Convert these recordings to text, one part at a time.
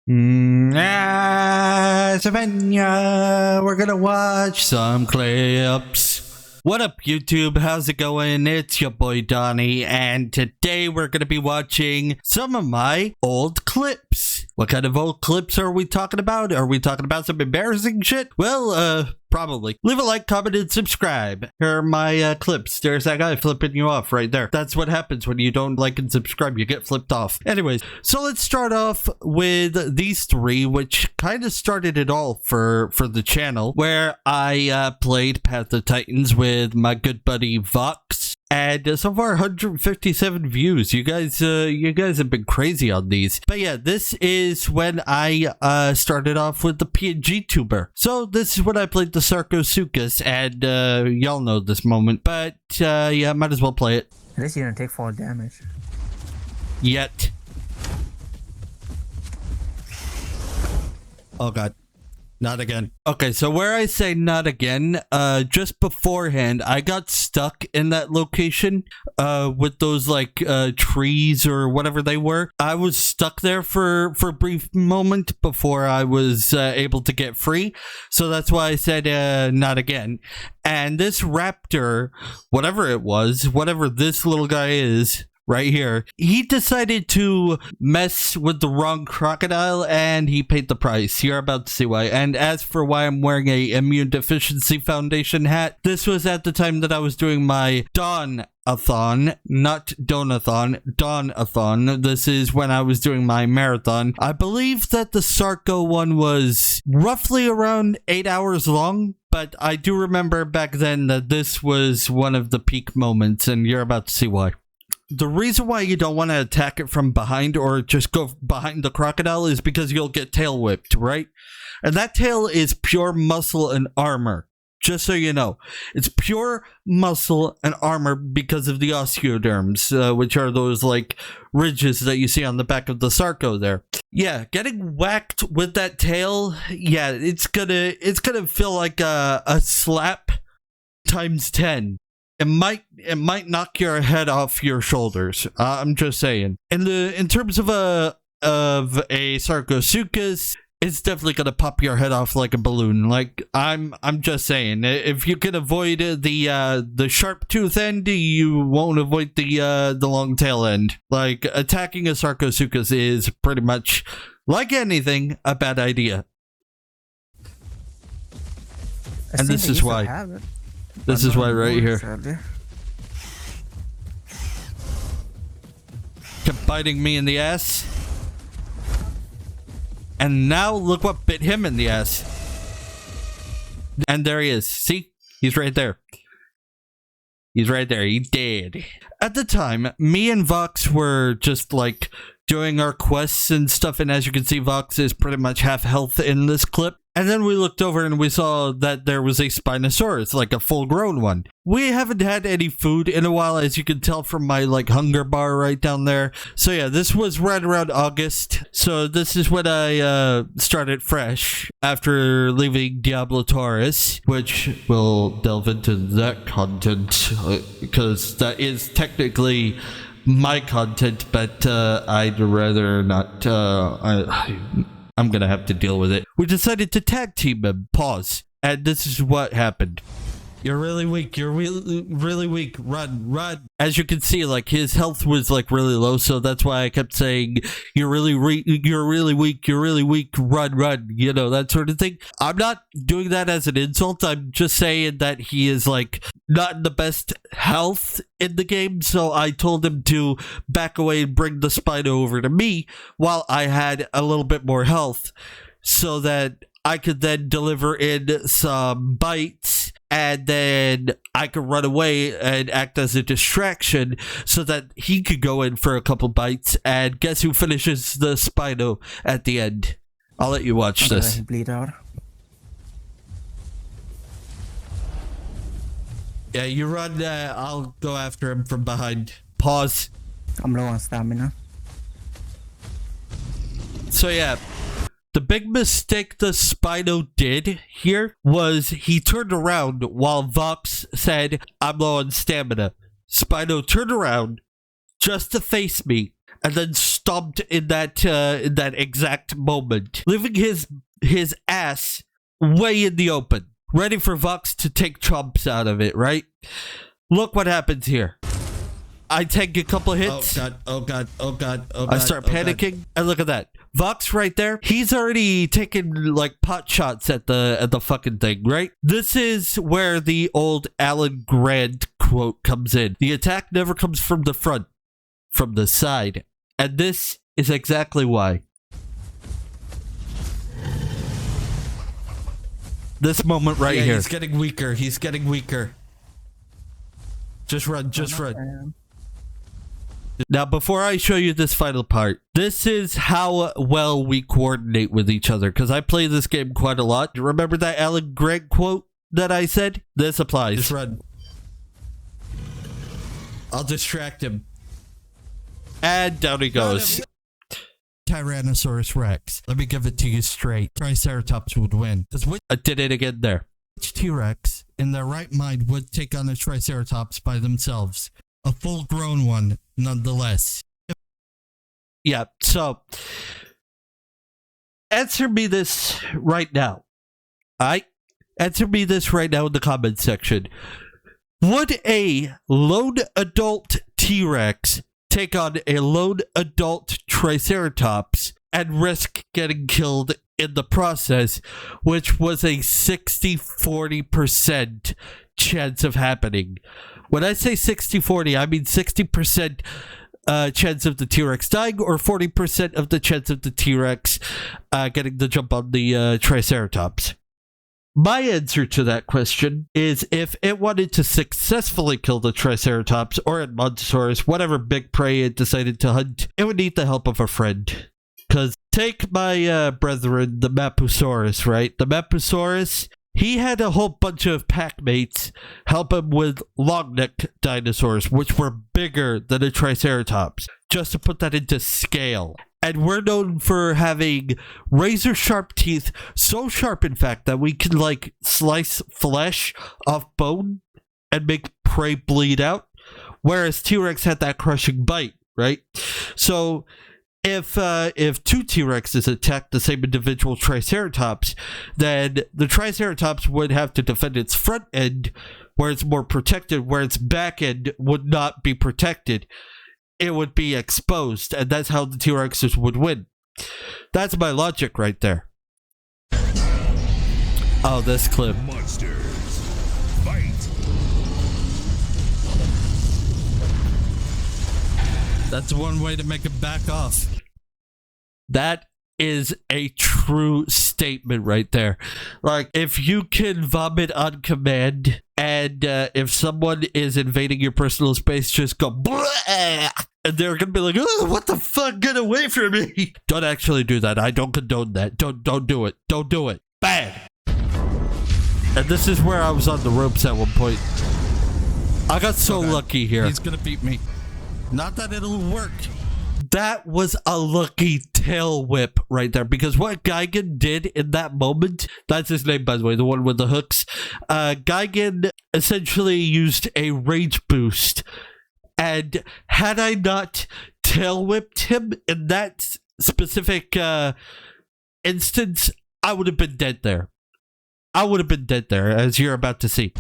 Savannah, we're gonna watch some clips. What up, YouTube? How's it going? It's your boy Donny, and today we're gonna be watching some of my old clips. What kind of old clips are we talking about? Are we talking about some embarrassing shit? Well, probably. Leave a like, comment, and subscribe. Here are my clips. There's that guy flipping you off right there. That's what happens when you don't like and subscribe. You get flipped off. Anyways, so let's start off with these three, which kind of started it all for the channel, where I played Path of Titans with my good buddy Vox. And so far, 157 views. You guys have been crazy on these. But yeah, this is when I started off with the PNG tuber. So this is when I played the Carcharodontosaurus, and y'all know this moment. But yeah, might as well play it. At least you don't take fall damage. Yet. Oh god. Not again. Okay, so where I say not again, just beforehand, I got stuck in that location with those like trees or whatever they were. I was stuck there for a brief moment before I was able to get free. So that's why I said not again. And this raptor, whatever it was, whatever this little guy is, right here, he decided to mess with the wrong crocodile and he paid the price. You're about to see why. And as for why I'm wearing a Immune Deficiency Foundation hat, this was at the time that I was doing my Dawn-a-thon, not Donathon, Dawn-a-thon. This is when I was doing my marathon. I believe that the Sarco one was roughly around 8 hours long, but I do remember back then that this was one of the peak moments, and you're about to see why. The reason why you don't want to attack it from behind or just go behind the crocodile is because you'll get tail whipped, right? And that tail is pure muscle and armor. Just so you know, it's pure muscle and armor because of the osteoderms, which are those like ridges that you see on the back of the Sarco there. Yeah, getting whacked with that tail, yeah, it's gonna feel like a slap times 10. It might knock your head off your shoulders. I'm just saying. In terms of a Carcharodontosaurus, it's definitely gonna pop your head off like a balloon. Like I'm just saying. If you can avoid the sharp tooth end, you won't avoid the long tail end. Like attacking a Carcharodontosaurus is pretty much, like anything, a bad idea. And this is why. This is why right here. Kept biting me in the ass. And now look what bit him in the ass. And there he is. See? He's right there. He's right there. He dead. At the time, me and Vox were just like doing our quests and stuff. And as you can see, Vox is pretty much half health in this clip. And then we looked over and we saw that there was a Spinosaurus, like a full-grown one. We haven't had any food in a while, as you can tell from my like hunger bar right down there. So yeah, this was right around August. So this is when I started fresh after leaving Diablo Taurus, which we'll delve into that content because that is technically my content, but I'd rather not. I'm gonna have to deal with it. We decided to tag team him. Pause. And this is what happened. You're really weak. You're really weak. Run, run. As you can see, like his health was like really low, so that's why I kept saying, "You're really weak. You're really weak. Run, run." You know, that sort of thing. I'm not doing that as an insult. I'm just saying that he is like not in the best health in the game, so I told him to back away and bring the Spino over to me while I had a little bit more health, so that I could then deliver in some bites, and then I could run away and act as a distraction so that he could go in for a couple bites, and guess who finishes the Spino at the end? I'll let you watch this. Bleed out. Yeah, you run, I'll go after him from behind. Pause. I'm low on stamina. So yeah, the big mistake the Spino did here was he turned around while Vox said, "I'm low on stamina." Spino turned around just to face me and then stomped in that exact moment, leaving his ass way in the open, ready for Vox to take chomps out of it, right? Look what happens here. I take a couple hits. Oh god. I start panicking, and look at that. Vox right there, he's already taken like pot shots at the fucking thing, right? This is where the old Alan Grant quote comes in. The attack never comes from the front, from the side. And this is exactly why. This moment right here. He's getting weaker. Just run. Now, before I show you this final part, this is how well we coordinate with each other, because I play this game quite a lot. Remember that Alan Grant quote that I said? This applies. Just run. I'll distract him. And down he goes. Tyrannosaurus Rex. Let me give it to you straight. Triceratops would win. I did it again there. Which T-Rex in their right mind would take on a Triceratops by themselves? A full-grown one, nonetheless. Yeah, so answer me this right now. Answer me this right now in the comment section. Would a lone adult T-Rex take on a lone adult Triceratops and risk getting killed in the process, which was a 60-40% chance of happening? When I say 60-40, I mean 60% chance of the T-Rex dying, or 40% of the chance of the T-Rex getting the jump on the Triceratops. My answer to that question is, if it wanted to successfully kill the Triceratops or Edmontosaurus, whatever big prey it decided to hunt, it would need the help of a friend. Because take my brethren, the Mapusaurus, right? The Mapusaurus, he had a whole bunch of pack mates help him with long-necked dinosaurs, which were bigger than a Triceratops, just to put that into scale. And we're known for having razor-sharp teeth, so sharp, in fact, that we can, like, slice flesh off bone and make prey bleed out, whereas T-Rex had that crushing bite, right? So if two T-Rexes attacked the same individual Triceratops, then the Triceratops would have to defend its front end, where it's more protected, where its back end would not be protected. It would be exposed, and that's how the T-Rexes would win. That's my logic right there. Oh, this clip. Monsters, fight! That's one way to make him back off. That is a true statement right there. Like, if you can vomit on command, and if someone is invading your personal space, just go bleh, and they're gonna be like, oh, what the fuck, get away from me. Don't actually do that. I don't condone that. Don't do it. Don't do it. Bad. And this is where I was on the ropes at one point. I got so lucky here. He's gonna beat me. Not that it'll work. That was a lucky tail whip right there, because what Gigan did in that moment, that's his name, by the way, the one with the hooks. Gigan essentially used a rage boost, and had I not tail whipped him in that specific instance, I would have been dead there. I would have been dead there, as you're about to see.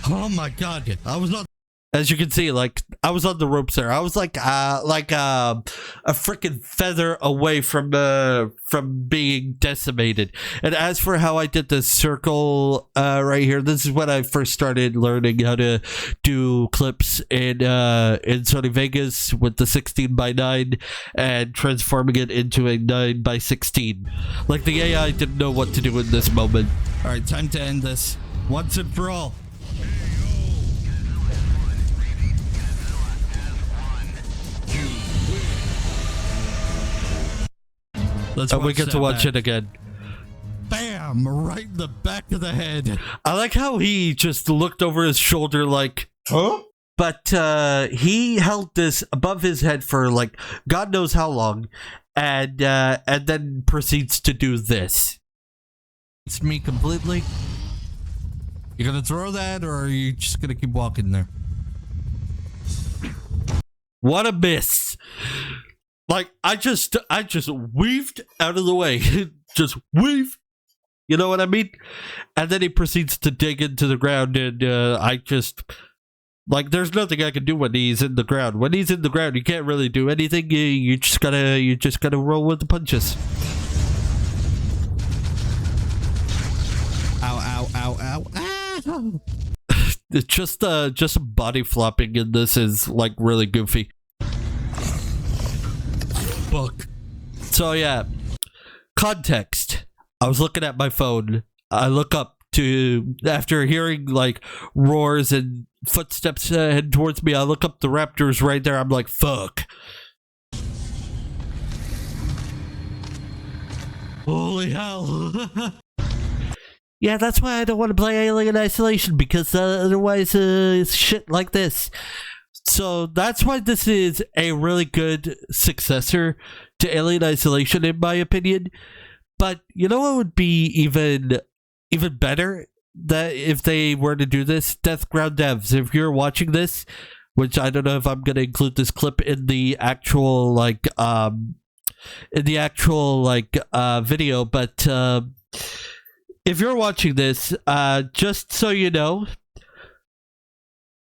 Oh my god, I was not. As you can see, like, I was on the ropes there. I was like a freaking feather away from being decimated. And as for how I did the circle right here, this is when I first started learning how to do clips in Sony Vegas with the 16:9 and transforming it into a 9:16. Like, the AI didn't know what to do in this moment. All right, time to end this once and for all. And we get to watch it again. Bam! Right in the back of the head. I like how he just looked over his shoulder like, huh? But he held this above his head for like God knows how long, and then proceeds to do this. It's me completely. You gonna throw that, or are you just gonna keep walking there? What a miss. Like, I just weaved out of the way. Just weave. You know what I mean? And then he proceeds to dig into the ground, and I just... Like, there's nothing I can do when he's in the ground. When he's in the ground, you can't really do anything. You just gotta roll with the punches. Ow, ow, ow, ow, ow. It's just body flopping in this is, like, really goofy. Book. So, yeah. Context. I was looking at my phone. I look up to, after hearing, like, roars and footsteps head towards me, I look up the raptors right there. I'm like, fuck. Holy hell. Yeah, that's why I don't want to play Alien Isolation, because otherwise it's shit like this. So that's why this is a really good successor to Alien Isolation, in my opinion. But you know what would be even better? That if they were to do this, Death Ground devs, if you're watching this, which I don't know if I'm gonna include this clip in the actual video, but if you're watching this, just so you know,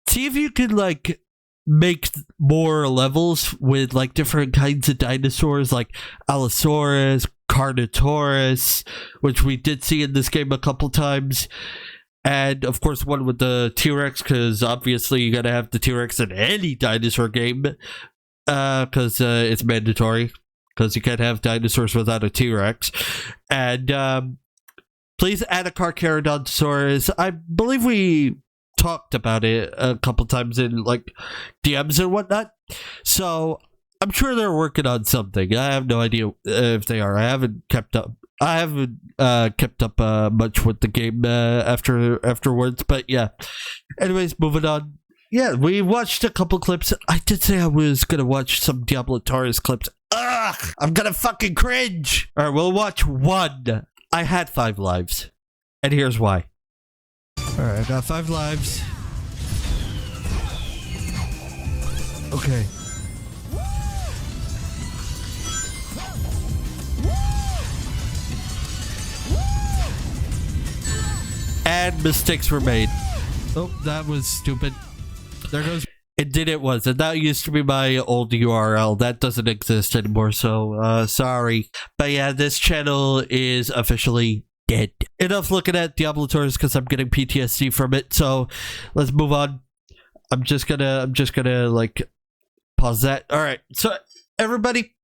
see if you can, like, make more levels with, like, different kinds of dinosaurs, like Allosaurus, Carcharodontosaurus, which we did see in this game a couple times, and of course one with the T-Rex, because obviously you gotta have the T-Rex in any dinosaur game, because it's mandatory, because you can't have dinosaurs without a T-Rex. And please add a Carcharodontosaurus. I believe we talked about it a couple times in, like, DMs and whatnot, so I'm sure they're working on something. I have no idea if they are. I haven't kept up much with the game afterwards, but yeah. Anyways, moving on. Yeah, we watched a couple clips. I did say I was gonna watch some Diablo Taurus clips. Ugh! I'm gonna fucking cringe! Alright, we'll watch one. I had 5 lives. And here's why. Alright, I got 5 lives. Okay. And mistakes were made. Oh, that was stupid. There goes. It was, and that used to be my old URL. That doesn't exist anymore, so sorry. But yeah, this channel is officially dead. Enough looking at Diablo Taurus, because I'm getting PTSD from it, so let's move on. I'm just gonna like pause that. Alright, so everybody,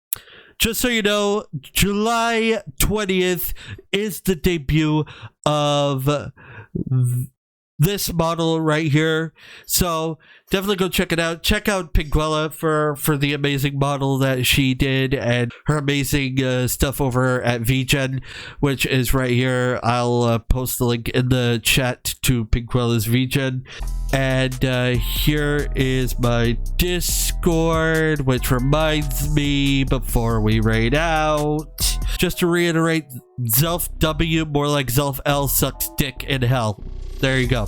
just so you know, July 20th is the debut of this model right here, so definitely go check it out. Check out Pinguella for the amazing model that she did and her amazing stuff over at VGen, which is right here. I'll post the link in the chat to Pinguella's VGen. And here is my Discord, which reminds me before we raid out, just to reiterate, Zelf W, more like Zelf L, sucks dick in hell. There you go.